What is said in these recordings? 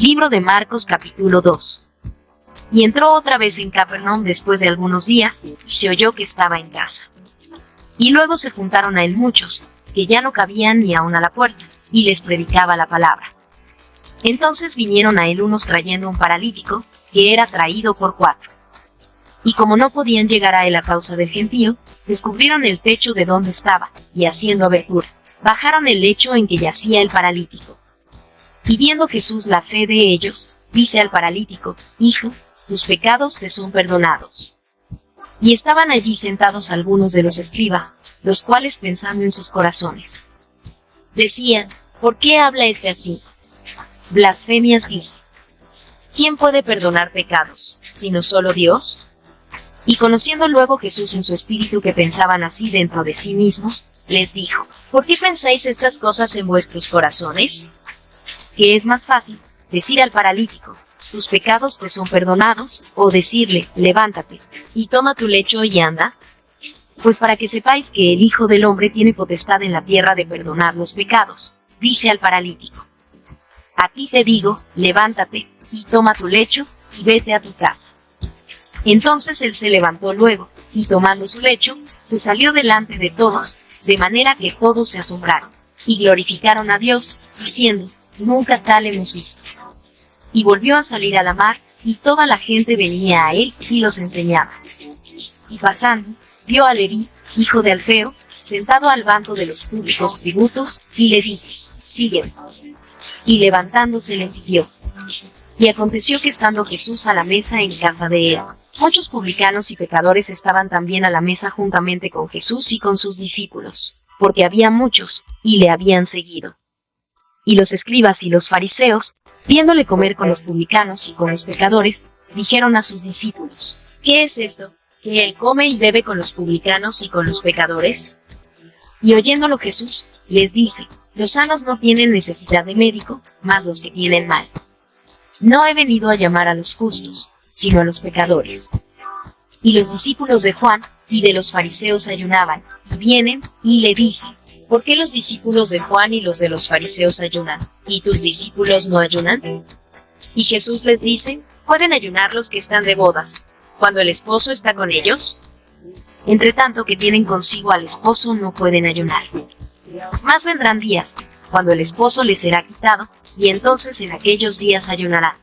Libro de Marcos capítulo 2. Y entró otra vez en Capernaum después de algunos días, y se oyó que estaba en casa. Y luego se juntaron a él muchos, que ya no cabían ni aun a la puerta, y les predicaba la palabra. Entonces vinieron a él unos trayendo un paralítico, que era traído por 4. Y como no podían llegar a él a causa del gentío, descubrieron el techo de donde estaba, y haciendo abertura, bajaron el lecho en que yacía el paralítico. Y viendo Jesús la fe de ellos, dice al paralítico: Hijo, tus pecados te son perdonados. Y estaban allí sentados algunos de los escribas, los cuales pensando en sus corazones, decían: ¿Por qué habla este así? Blasfemias dice. ¿Quién puede perdonar pecados, sino solo Dios? Y conociendo luego Jesús en su espíritu que pensaban así dentro de sí mismos, les dijo: ¿Por qué pensáis estas cosas en vuestros corazones? ¿Qué es más fácil, decir al paralítico: tus pecados te son perdonados, o decirle: levántate, y toma tu lecho y anda? Pues para que sepáis que el Hijo del Hombre tiene potestad en la tierra de perdonar los pecados, dice al paralítico: a ti te digo, levántate, y toma tu lecho, y vete a tu casa. Entonces él se levantó luego, y tomando su lecho, se salió delante de todos, de manera que todos se asombraron, y glorificaron a Dios, diciendo: nunca tal hemos visto. Y volvió a salir a la mar, y toda la gente venía a él, y los enseñaba. Y pasando, vio a Leví, hijo de Alfeo, sentado al banco de los públicos tributos, y le dijo: sígueme. Y levantándose le siguió. Y aconteció que estando Jesús a la mesa en casa de él, muchos publicanos y pecadores estaban también a la mesa juntamente con Jesús y con sus discípulos, porque había muchos, y le habían seguido. Y los escribas y los fariseos, viéndole comer con los publicanos y con los pecadores, dijeron a sus discípulos: ¿qué es esto, que él come y bebe con los publicanos y con los pecadores? Y oyéndolo Jesús, les dice: los sanos no tienen necesidad de médico, mas los que tienen mal. No he venido a llamar a los justos, sino a los pecadores. Y los discípulos de Juan y de los fariseos ayunaban, y vienen, y le dicen: ¿por qué los discípulos de Juan y los de los fariseos ayunan, y tus discípulos no ayunan? Y Jesús les dice: ¿pueden ayunar los que están de bodas, cuando el esposo está con ellos? Entre tanto que tienen consigo al esposo no pueden ayunar. Mas vendrán días, cuando el esposo les será quitado, y entonces en aquellos días ayunarán.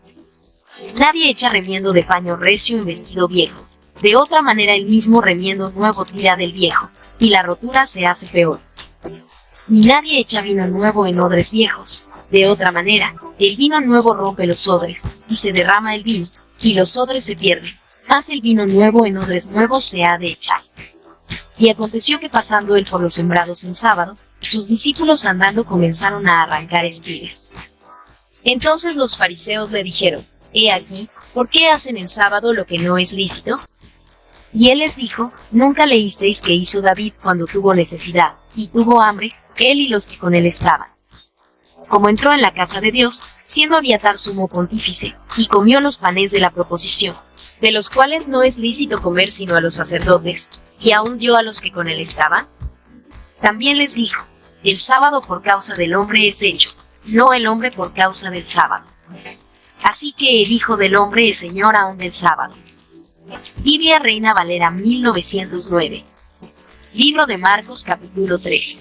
Nadie echa remiendo de paño recio en vestido viejo, de otra manera el mismo remiendo nuevo tira del viejo, y la rotura se hace peor. Ni nadie echa vino nuevo en odres viejos, de otra manera, el vino nuevo rompe los odres, y se derrama el vino, y los odres se pierden, mas el vino nuevo en odres nuevos se ha de echar. Y aconteció que pasando él por los sembrados en sábado, sus discípulos andando comenzaron a arrancar espigas. Entonces los fariseos le dijeron: he aquí, ¿por qué hacen en sábado lo que no es lícito? Y él les dijo: ¿nunca leísteis que hizo David cuando tuvo necesidad, y tuvo hambre, él y los que con él estaban? Como entró en la casa de Dios, siendo Abiatar sumo pontífice, y comió los panes de la proposición, de los cuales no es lícito comer sino a los sacerdotes, y aún dio a los que con él estaban. También les dijo: el sábado por causa del hombre es hecho, no el hombre por causa del sábado. Así que el Hijo del Hombre es Señor aún del sábado. Biblia Reina Valera 1909. Libro de Marcos capítulo 3.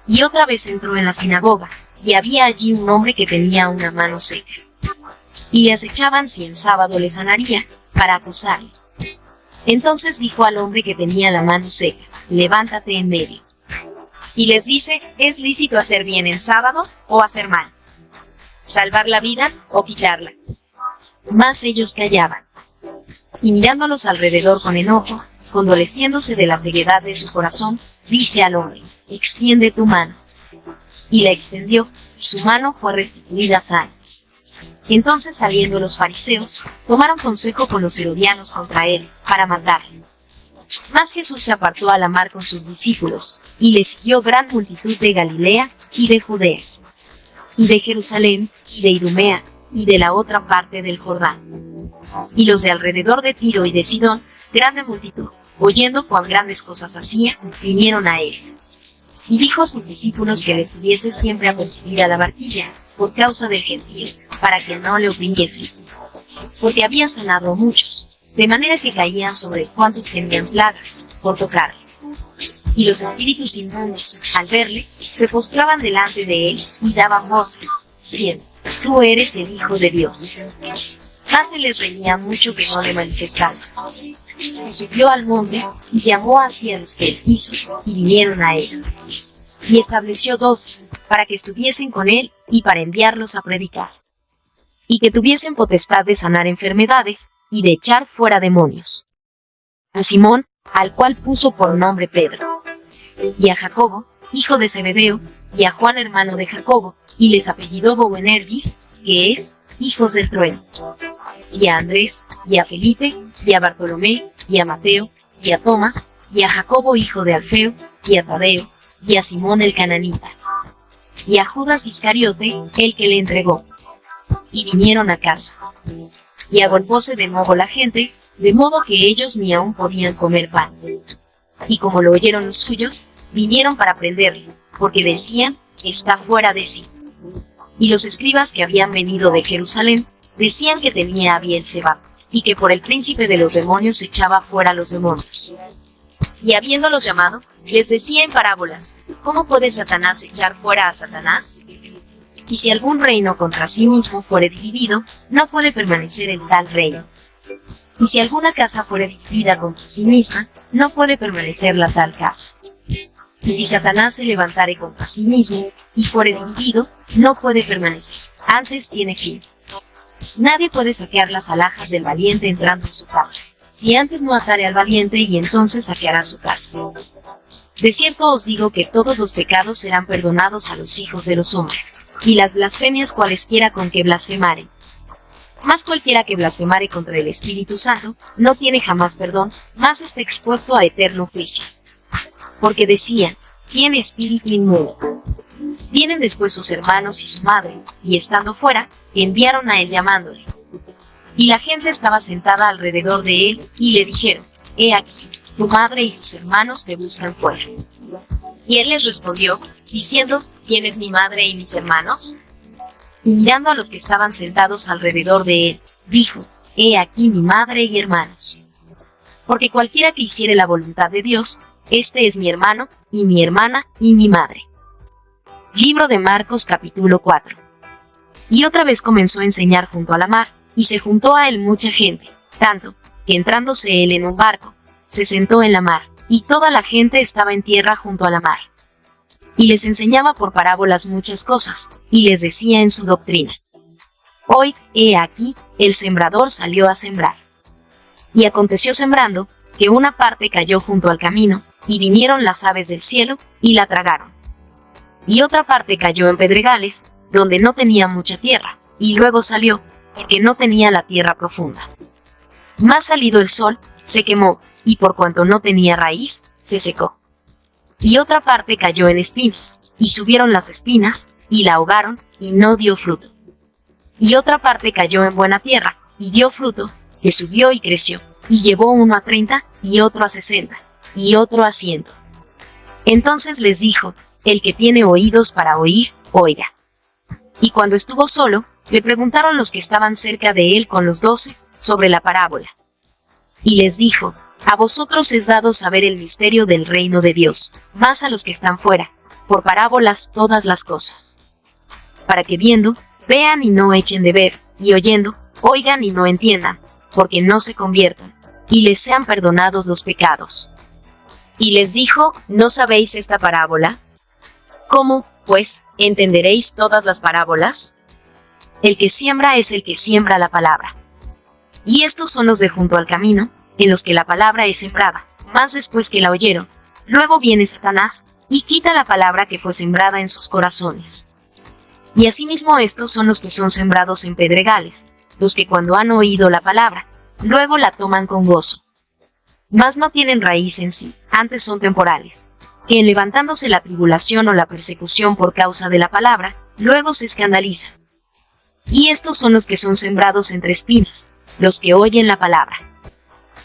Y otra vez entró en la sinagoga, y había allí un hombre que tenía una mano seca. Y le acechaban si en sábado le sanaría, para acusarle. Entonces dijo al hombre que tenía la mano seca: levántate en medio. Y les dice: ¿es lícito hacer bien en sábado, o hacer mal? ¿Salvar la vida, o quitarla? Mas ellos callaban. Y mirándolos alrededor con enojo, condoleciéndose de la ceguedad de su corazón, dice al hombre: extiende tu mano. Y la extendió, y su mano fue restituida sana. Entonces saliendo los fariseos, tomaron consejo con los herodianos contra él, para matarle. Mas Jesús se apartó a la mar con sus discípulos, y le siguió gran multitud de Galilea, y de Judea, y de Jerusalén, y de Idumea, y de la otra parte del Jordán. Y los de alrededor de Tiro y de Sidón, grande multitud, oyendo cuán grandes cosas hacía, vinieron a él. Y dijo a sus discípulos que le tuviese siempre a perseguir a la barquilla, por causa del gentío, para que no le oprimiesen, porque había sanado a muchos, de manera que caían sobre cuantos tenían plagas, por tocarle. Y los espíritus inmundos, al verle, se postraban delante de él y daban voces, diciendo: tú eres el Hijo de Dios. Más se les reñía mucho que no le manifestaban. Subió al monte y llamó hacia los que él quiso, y vinieron a él. Y estableció 12, para que estuviesen con él y para enviarlos a predicar. Y que tuviesen potestad de sanar enfermedades y de echar fuera demonios. A Simón, al cual puso por nombre Pedro, y a Jacobo, hijo de Zebedeo, y a Juan, hermano de Jacobo, y les apellidó Boanerges, que es hijos del trueno, y a Andrés, y a Felipe, y a Bartolomé, y a Mateo, y a Tomás, y a Jacobo, hijo de Alfeo, y a Tadeo, y a Simón el cananita, y a Judas Iscariote, el que le entregó. Y vinieron a casa. Y agolpóse de nuevo la gente, de modo que ellos ni aún podían comer pan. Y como lo oyeron los suyos, vinieron para prenderle, porque decían: está fuera de sí. Y los escribas que habían venido de Jerusalén decían que tenía a Beelzebub, y que por el príncipe de los demonios echaba fuera los demonios. Y habiéndolos llamado, les decía en parábolas: ¿cómo puede Satanás echar fuera a Satanás? Y si algún reino contra sí mismo fuere dividido, no puede permanecer en tal reino. Y si alguna casa fuere dividida contra sí misma, no puede permanecer la tal casa. Y si Satanás se levantare contra sí mismo, y fuere dividido, no puede permanecer, antes tiene fin. Nadie puede saquear las alhajas del valiente entrando en su casa, si antes no atare al valiente, y entonces saqueará su casa. De cierto os digo que todos los pecados serán perdonados a los hijos de los hombres, y las blasfemias cualesquiera con que blasfemaren. Mas cualquiera que blasfemare contra el Espíritu Santo no tiene jamás perdón, mas está expuesto a eterno juicio. Porque decían: tiene espíritu inmundo. Vienen después sus hermanos y su madre, y estando fuera, enviaron a él llamándole. Y la gente estaba sentada alrededor de él, y le dijeron: he aquí, tu madre y tus hermanos te buscan fuera. Y él les respondió, diciendo: ¿quién es mi madre y mis hermanos? Y mirando a los que estaban sentados alrededor de él, dijo: he aquí mi madre y hermanos. Porque cualquiera que hiciere la voluntad de Dios, este es mi hermano, y mi hermana, y mi madre. Libro de Marcos capítulo 4. Y otra vez comenzó a enseñar junto a la mar, y se juntó a él mucha gente, tanto, que entrándose él en un barco, se sentó en la mar, y toda la gente estaba en tierra junto a la mar. Y les enseñaba por parábolas muchas cosas, y les decía en su doctrina: oíd, he aquí, el sembrador salió a sembrar. Y aconteció sembrando, que una parte cayó junto al camino, y vinieron las aves del cielo, y la tragaron. Y otra parte cayó en pedregales, donde no tenía mucha tierra, y luego salió, porque no tenía la tierra profunda. Mas salido el sol, se quemó, y por cuanto no tenía raíz, se secó. Y otra parte cayó en espinas, y subieron las espinas, y la ahogaron, y no dio fruto. Y otra parte cayó en buena tierra, y dio fruto, que subió y creció, y llevó uno a 30, y otro a 60, y otro a 100. Entonces les dijo: el que tiene oídos para oír, oiga. Y cuando estuvo solo, le preguntaron los que estaban cerca de él con los 12, sobre la parábola. Y les dijo: a vosotros es dado saber el misterio del reino de Dios, mas a los que están fuera, por parábolas todas las cosas. Para que viendo, vean y no echen de ver, y oyendo, oigan y no entiendan, porque no se conviertan, y les sean perdonados los pecados. Y les dijo: ¿no sabéis esta parábola? ¿Cómo, pues, entenderéis todas las parábolas? El que siembra es el que siembra la palabra. Y estos son los de junto al camino, en los que la palabra es sembrada, mas después que la oyeron, luego viene Satanás, y quita la palabra que fue sembrada en sus corazones. Y asimismo estos son los que son sembrados en pedregales, los que cuando han oído la palabra, luego la toman con gozo. Mas no tienen raíz en sí, antes son temporales, que en levantándose la tribulación o la persecución por causa de la palabra, luego se escandalizan. Y estos son los que son sembrados entre espinas, los que oyen la palabra.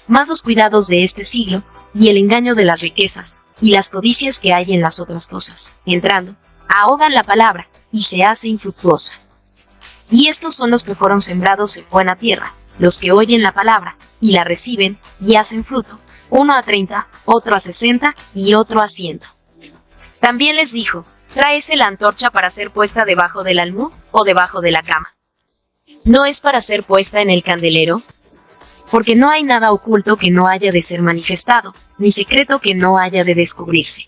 Mas los cuidados de este siglo, y el engaño de las riquezas, y las codicias que hay en las otras cosas, entrando, ahogan la palabra, y se hace infructuosa. Y estos son los que fueron sembrados en buena tierra, los que oyen la palabra, y la reciben, y hacen fruto, uno a 30, otro a 60, y otro a 100. También les dijo, ¿tráese la antorcha para ser puesta debajo del almud, o debajo de la cama? ¿No es para ser puesta en el candelero? Porque no hay nada oculto que no haya de ser manifestado, ni secreto que no haya de descubrirse.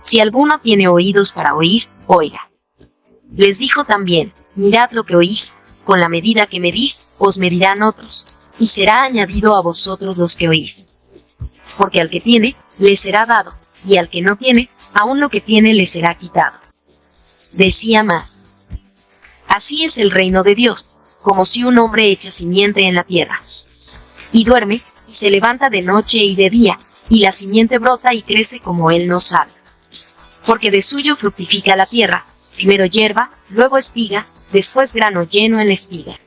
Si alguno tiene oídos para oír, oiga. Les dijo también, mirad lo que oís, con la medida que medís, os medirán otros, y será añadido a vosotros los que oís. Porque al que tiene, le será dado, y al que no tiene, aún lo que tiene le será quitado. Decía más. Así es el reino de Dios, como si un hombre echa simiente en la tierra. Y duerme, y se levanta de noche y de día, y la simiente brota y crece como él no sabe. Porque de suyo fructifica la tierra, primero hierba, luego espiga, después grano lleno en la espiga.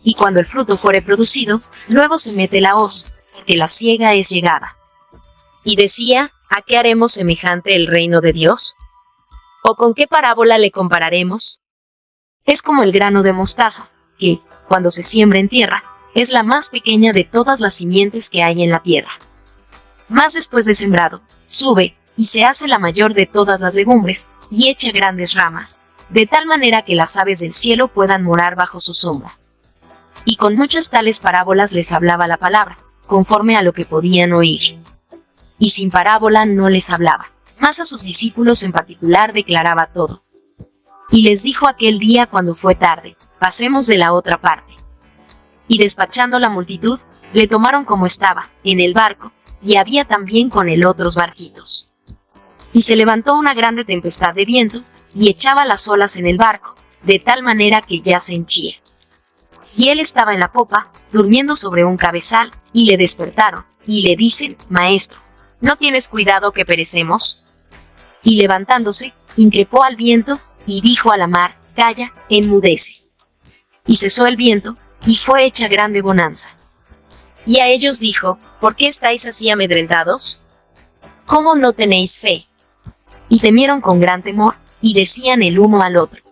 Y cuando el fruto fuere producido, luego se mete la hoz, porque la siega es llegada. Y decía, ¿a qué haremos semejante el reino de Dios? ¿O con qué parábola le compararemos? Es como el grano de mostaza, que, cuando se siembra en tierra, es la más pequeña de todas las simientes que hay en la tierra. Mas después de sembrado, sube, y se hace la mayor de todas las legumbres, y echa grandes ramas, de tal manera que las aves del cielo puedan morar bajo su sombra. Y con muchas tales parábolas les hablaba la palabra, conforme a lo que podían oír. Y sin parábola no les hablaba, mas a sus discípulos en particular declaraba todo. Y les dijo aquel día cuando fue tarde, pasemos de la otra parte. Y despachando la multitud, le tomaron como estaba, en el barco, y había también con él otros barquitos. Y se levantó una grande tempestad de viento, y echaba las olas en el barco, de tal manera que ya se henchía. Y él estaba en la popa, durmiendo sobre un cabezal, y le despertaron, y le dicen, Maestro, ¿no tienes cuidado que perecemos? Y levantándose, increpó al viento, y dijo a la mar, Calla, enmudece. Y cesó el viento, y fue hecha grande bonanza. Y a ellos dijo, ¿por qué estáis así amedrentados? ¿Cómo no tenéis fe? Y temieron con gran temor, y decían el uno al otro,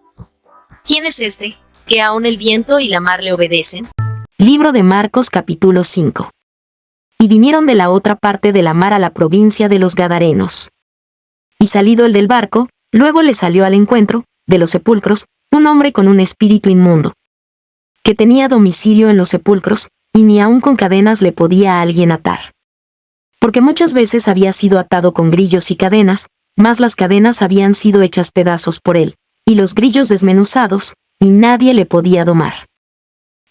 ¿quién es este, que aun el viento y la mar le obedecen? Libro de Marcos capítulo 5. Y vinieron de la otra parte de la mar a la provincia de los Gadarenos. Y salido el del barco, luego le salió al encuentro, de los sepulcros, un hombre con un espíritu inmundo, que tenía domicilio en los sepulcros, y ni aun con cadenas le podía a alguien atar. Porque muchas veces había sido atado con grillos y cadenas, mas las cadenas habían sido hechas pedazos por él, y los grillos desmenuzados, y nadie le podía domar.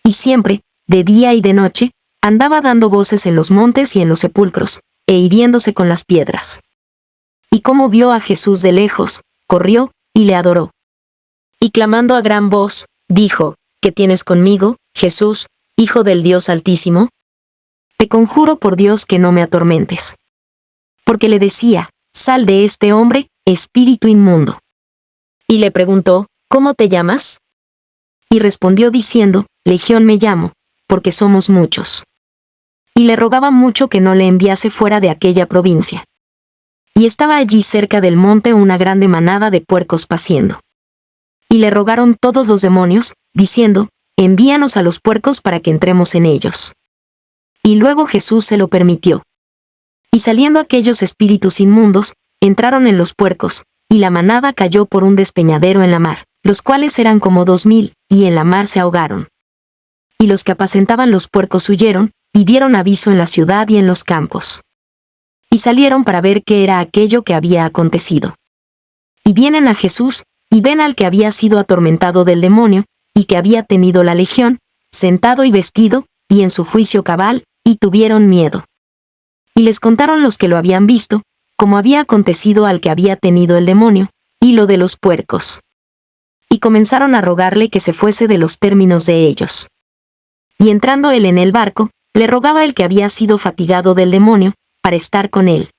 Y siempre, de día y de noche, andaba dando voces en los montes y en los sepulcros, e hiriéndose con las piedras. Y como vio a Jesús de lejos, corrió, y le adoró. Y clamando a gran voz, dijo, ¿qué tienes conmigo, Jesús, Hijo del Dios Altísimo? Te conjuro por Dios que no me atormentes. Porque le decía, sal de este hombre, espíritu inmundo. Y le preguntó, ¿cómo te llamas? Y respondió diciendo, Legión me llamo, porque somos muchos. Y le rogaba mucho que no le enviase fuera de aquella provincia. Y estaba allí cerca del monte una grande manada de puercos paciendo. Y le rogaron todos los demonios, diciendo, envíanos a los puercos para que entremos en ellos. Y luego Jesús se lo permitió. Y saliendo aquellos espíritus inmundos, entraron en los puercos, y la manada cayó por un despeñadero en la mar, los cuales eran como 2000, y en la mar se ahogaron. Y los que apacentaban los puercos huyeron, y dieron aviso en la ciudad y en los campos. Y salieron para ver qué era aquello que había acontecido. Y vienen a Jesús, y ven al que había sido atormentado del demonio, y que había tenido la legión, sentado y vestido, y en su juicio cabal, y tuvieron miedo. Y les contaron los que lo habían visto, como había acontecido al que había tenido el demonio, y lo de los puercos. Y comenzaron a rogarle que se fuese de los términos de ellos. Y entrando él en el barco, le rogaba el que había sido fatigado del demonio, para estar con él.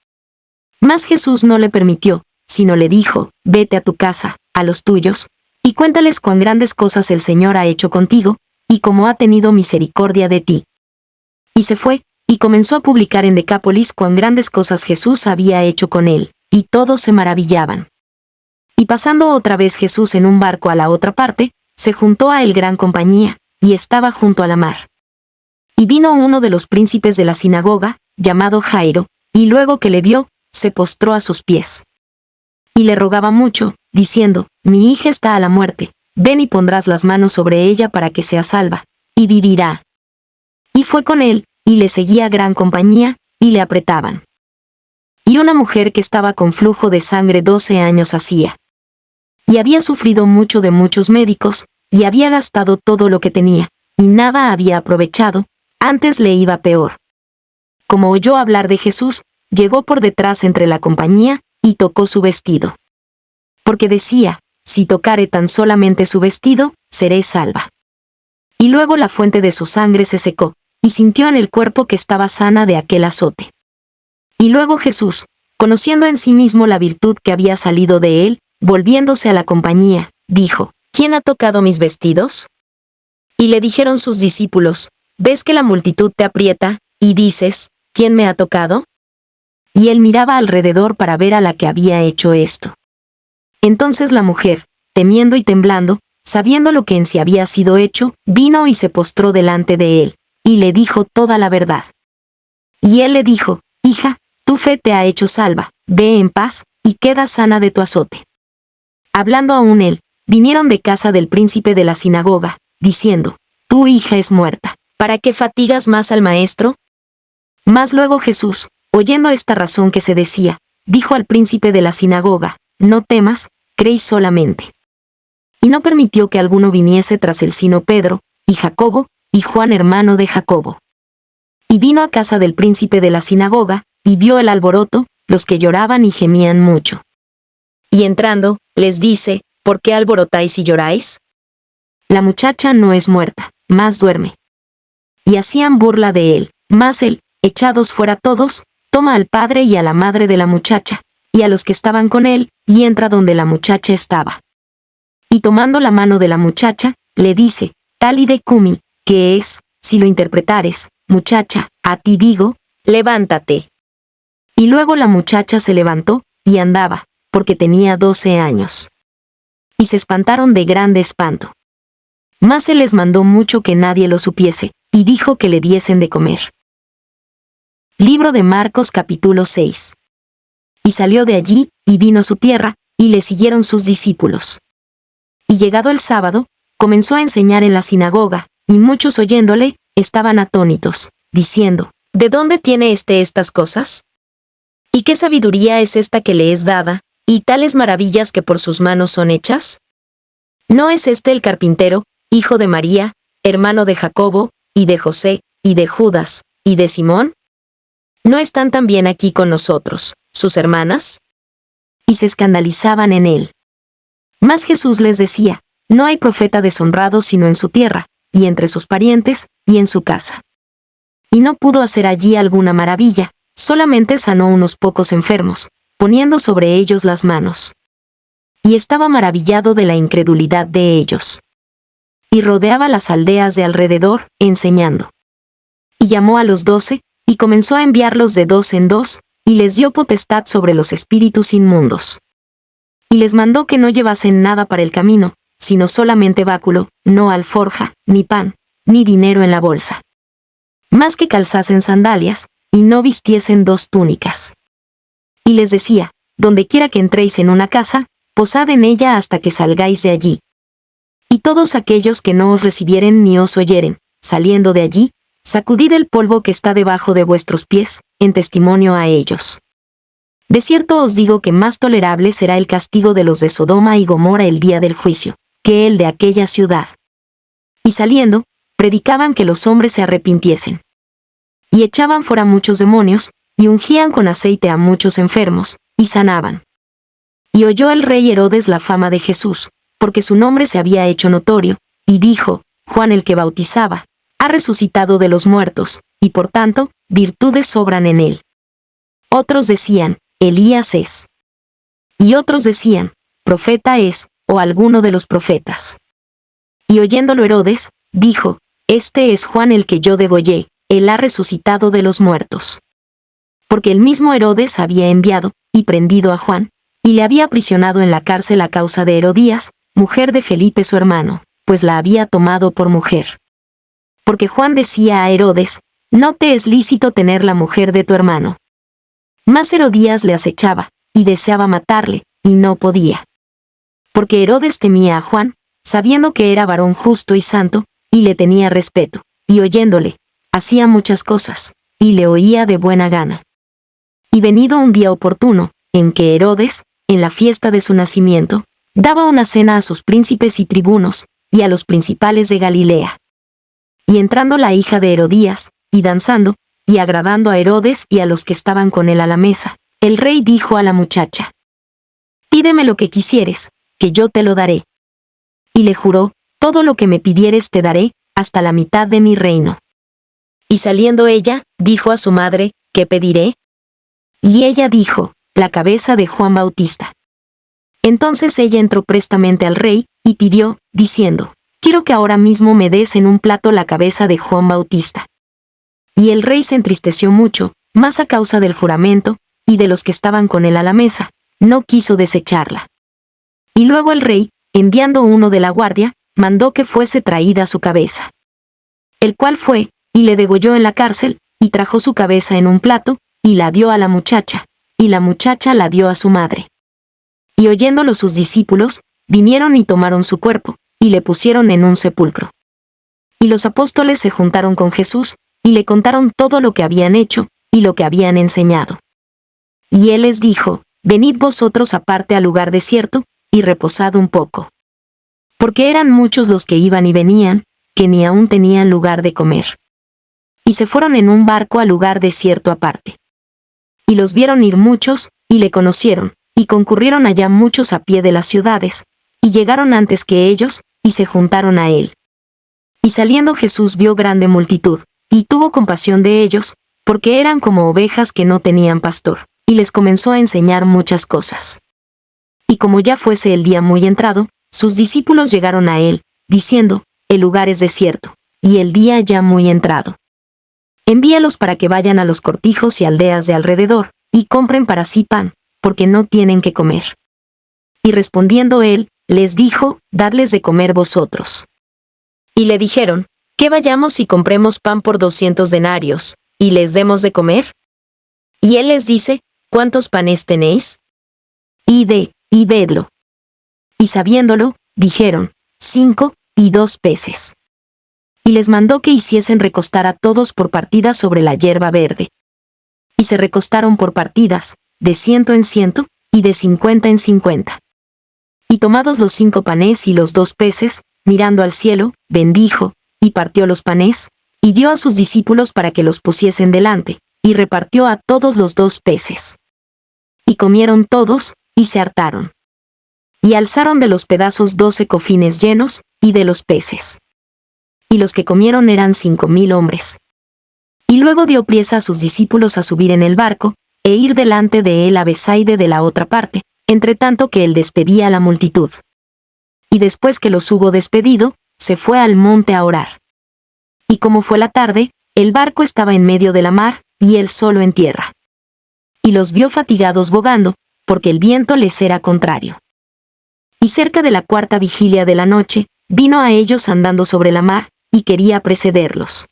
Mas Jesús no le permitió, sino le dijo, vete a tu casa, a los tuyos, y cuéntales cuán grandes cosas el Señor ha hecho contigo, y cómo ha tenido misericordia de ti. Y se fue, y comenzó a publicar en Decápolis cuán grandes cosas Jesús había hecho con él, y todos se maravillaban. Y pasando otra vez Jesús en un barco a la otra parte, se juntó a él gran compañía, y estaba junto a la mar. Y vino uno de los príncipes de la sinagoga, llamado Jairo, y luego que le vio, se postró a sus pies. Y le rogaba mucho, diciendo, mi hija está a la muerte, ven y pondrás las manos sobre ella para que sea salva, y vivirá. Y fue con él, y le seguía gran compañía, y le apretaban. Y una mujer que estaba con flujo de sangre 12 años hacía. Y había sufrido mucho de muchos médicos, y había gastado todo lo que tenía, y nada había aprovechado, antes le iba peor. Como oyó hablar de Jesús, llegó por detrás entre la compañía, y tocó su vestido. Porque decía, si tocare tan solamente su vestido, seré salva. Y luego la fuente de su sangre se secó, y sintió en el cuerpo que estaba sana de aquel azote. Y luego Jesús, conociendo en sí mismo la virtud que había salido de él, volviéndose a la compañía, dijo, ¿quién ha tocado mis vestidos? Y le dijeron sus discípulos, ¿ves que la multitud te aprieta, y dices, ¿quién me ha tocado? Y él miraba alrededor para ver a la que había hecho esto. Entonces la mujer, temiendo y temblando, sabiendo lo que en sí había sido hecho, vino y se postró delante de él, y le dijo toda la verdad. Y él le dijo, hija, tu fe te ha hecho salva, ve en paz, y queda sana de tu azote. Hablando aún él, vinieron de casa del príncipe de la sinagoga, diciendo, tu hija es muerta, ¿para qué fatigas más al maestro? Mas luego Jesús, oyendo esta razón que se decía, dijo al príncipe de la sinagoga, no temas, cree solamente. Y no permitió que alguno viniese tras él sino Pedro, y Jacobo, y Juan hermano de Jacobo. Y vino a casa del príncipe de la sinagoga, y vio el alboroto, los que lloraban y gemían mucho. Y entrando, les dice, ¿por qué alborotáis y lloráis? La muchacha no es muerta, mas duerme. Y hacían burla de él, mas él, echados fuera todos, toma al padre y a la madre de la muchacha, y a los que estaban con él, y entra donde la muchacha estaba. Y tomando la mano de la muchacha, le dice, Talide cumi, que es, si lo interpretares, muchacha, a ti digo, levántate. Y luego la muchacha se levantó, y andaba, porque tenía 12 años. Y se espantaron de grande espanto. Mas él les mandó mucho que nadie lo supiese, y dijo que le diesen de comer. Libro de Marcos capítulo 6. Y salió de allí, y vino a su tierra, y le siguieron sus discípulos. Y llegado el sábado, comenzó a enseñar en la sinagoga, y muchos oyéndole, estaban atónitos, diciendo, ¿de dónde tiene estas cosas? ¿Y qué sabiduría es esta que le es dada, y tales maravillas que por sus manos son hechas? ¿No es este el carpintero, hijo de María, hermano de Jacobo, y de José, y de Judas, y de Simón? ¿No están también aquí con nosotros, sus hermanas? Y se escandalizaban en él. Mas Jesús les decía, no hay profeta deshonrado sino en su tierra, y entre sus parientes, y en su casa. Y no pudo hacer allí alguna maravilla, solamente sanó unos pocos enfermos, poniendo sobre ellos las manos. Y estaba maravillado de la incredulidad de ellos. Y rodeaba las aldeas de alrededor, enseñando. Y llamó a los 12, y comenzó a enviarlos de 2 en 2, y les dio potestad sobre los espíritus inmundos. Y les mandó que no llevasen nada para el camino, sino solamente báculo, no alforja, ni pan, ni dinero en la bolsa. Más que calzasen sandalias, y no vistiesen 2 túnicas. Y les decía, donde quiera que entréis en una casa, posad en ella hasta que salgáis de allí. Y todos aquellos que no os recibieren ni os oyeren, saliendo de allí, sacudid el polvo que está debajo de vuestros pies, en testimonio a ellos. De cierto os digo que más tolerable será el castigo de los de Sodoma y Gomorra el día del juicio, que el de aquella ciudad. Y saliendo, predicaban que los hombres se arrepintiesen. Y echaban fuera muchos demonios, y ungían con aceite a muchos enfermos, y sanaban. Y oyó el rey Herodes la fama de Jesús, porque su nombre se había hecho notorio, y dijo, Juan el que bautizaba, ha resucitado de los muertos, y por tanto, virtudes sobran en él. Otros decían, Elías es. Y otros decían, profeta es, o alguno de los profetas. Y oyéndolo Herodes, dijo, este es Juan el que yo degollé, él ha resucitado de los muertos. Porque el mismo Herodes había enviado, y prendido a Juan, y le había aprisionado en la cárcel a causa de Herodías, mujer de Felipe su hermano, pues la había tomado por mujer. Porque Juan decía a Herodes: no te es lícito tener la mujer de tu hermano. Mas Herodías le acechaba, y deseaba matarle, y no podía. Porque Herodes temía a Juan, sabiendo que era varón justo y santo, y le tenía respeto, y oyéndole, hacía muchas cosas, y le oía de buena gana. Y venido un día oportuno, en que Herodes, en la fiesta de su nacimiento, daba una cena a sus príncipes y tribunos, y a los principales de Galilea. Y entrando la hija de Herodías, y danzando, y agradando a Herodes y a los que estaban con él a la mesa, el rey dijo a la muchacha: pídeme lo que quisieres, que yo te lo daré. Y le juró: todo lo que me pidieres te daré, hasta la mitad de mi reino. Y saliendo ella, dijo a su madre: ¿qué pediré? Y ella dijo: la cabeza de Juan Bautista. Entonces ella entró prestamente al rey, y pidió, diciendo: quiero que ahora mismo me des en un plato la cabeza de Juan Bautista. Y el rey se entristeció mucho, más a causa del juramento, y de los que estaban con él a la mesa, no quiso desecharla. Y luego el rey, enviando uno de la guardia, mandó que fuese traída su cabeza. El cual fue, y le degolló en la cárcel, y trajo su cabeza en un plato, y la dio a la muchacha, y la muchacha la dio a su madre. Y oyéndolo sus discípulos, vinieron y tomaron su cuerpo, y le pusieron en un sepulcro. Y los apóstoles se juntaron con Jesús, y le contaron todo lo que habían hecho, y lo que habían enseñado. Y él les dijo: venid vosotros aparte al lugar desierto, y reposad un poco. Porque eran muchos los que iban y venían, que ni aún tenían lugar de comer. Y se fueron en un barco al lugar desierto aparte. Y los vieron ir muchos, y le conocieron, y concurrieron allá muchos a pie de las ciudades, y llegaron antes que ellos, y se juntaron a él. Y saliendo Jesús vio grande multitud, y tuvo compasión de ellos, porque eran como ovejas que no tenían pastor, y les comenzó a enseñar muchas cosas. Y como ya fuese el día muy entrado, sus discípulos llegaron a él, diciendo: el lugar es desierto, y el día ya muy entrado. Envíalos para que vayan a los cortijos y aldeas de alrededor, y compren para sí pan, porque no tienen que comer. Y respondiendo él, les dijo: dadles de comer vosotros. Y le dijeron: ¿qué vayamos y compremos pan por 200 denarios, y les demos de comer? Y él les dice: ¿cuántos panes tenéis? Id, y vedlo. Y sabiéndolo, dijeron: 5, y 2 peces. Y les mandó que hiciesen recostar a todos por partidas sobre la hierba verde. Y se recostaron por partidas, de 100 en 100, y de 50 en 50. Y tomados los 5 panes y los 2 peces, mirando al cielo, bendijo, y partió los panes, y dio a sus discípulos para que los pusiesen delante, y repartió a todos los 2 peces. Y comieron todos, y se hartaron. Y alzaron de los pedazos 12 cofines llenos, y de los peces. Y los que comieron eran 5000 hombres. Y luego dio priesa a sus discípulos a subir en el barco, e ir delante de él a Besaide de la otra parte, entre tanto que él despedía a la multitud. Y después que los hubo despedido, se fue al monte a orar. Y como fue la tarde, el barco estaba en medio de la mar, y él solo en tierra. Y los vio fatigados bogando, porque el viento les era contrario. Y cerca de la 4ª vigilia de la noche, vino a ellos andando sobre la mar, y quería precederlos.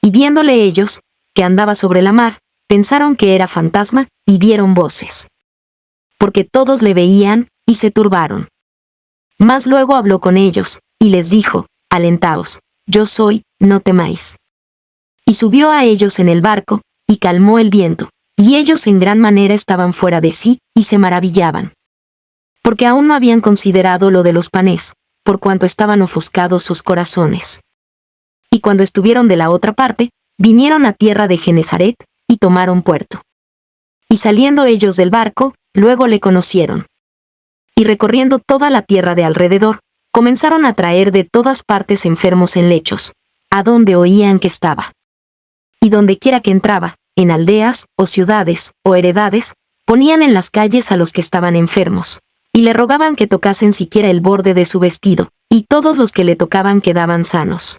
Y viéndole ellos, que andaba sobre la mar, pensaron que era fantasma, y dieron voces. Porque todos le veían, y se turbaron. Mas luego habló con ellos, y les dijo: alentaos, yo soy, no temáis. Y subió a ellos en el barco, y calmó el viento, y ellos en gran manera estaban fuera de sí, y se maravillaban. Porque aún no habían considerado lo de los panes, por cuanto estaban ofuscados sus corazones. Y cuando estuvieron de la otra parte, vinieron a tierra de Genesaret, y tomaron puerto. Y saliendo ellos del barco, luego le conocieron. Y recorriendo toda la tierra de alrededor, comenzaron a traer de todas partes enfermos en lechos, a donde oían que estaba. Y donde quiera que entraba, en aldeas, o ciudades, o heredades, ponían en las calles a los que estaban enfermos, y le rogaban que tocasen siquiera el borde de su vestido, y todos los que le tocaban quedaban sanos.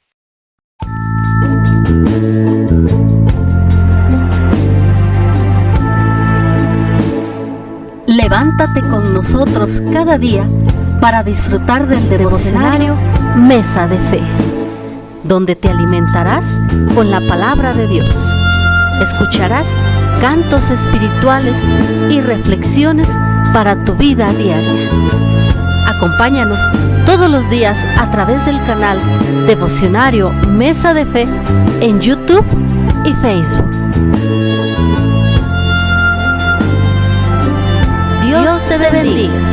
Levántate con nosotros cada día para disfrutar del devocionario Mesa de Fe, donde te alimentarás con la palabra de Dios. Escucharás cantos espirituales y reflexiones para tu vida diaria. Acompáñanos todos los días a través del canal Devocionario Mesa de Fe en YouTube y Facebook. Dios te bendiga.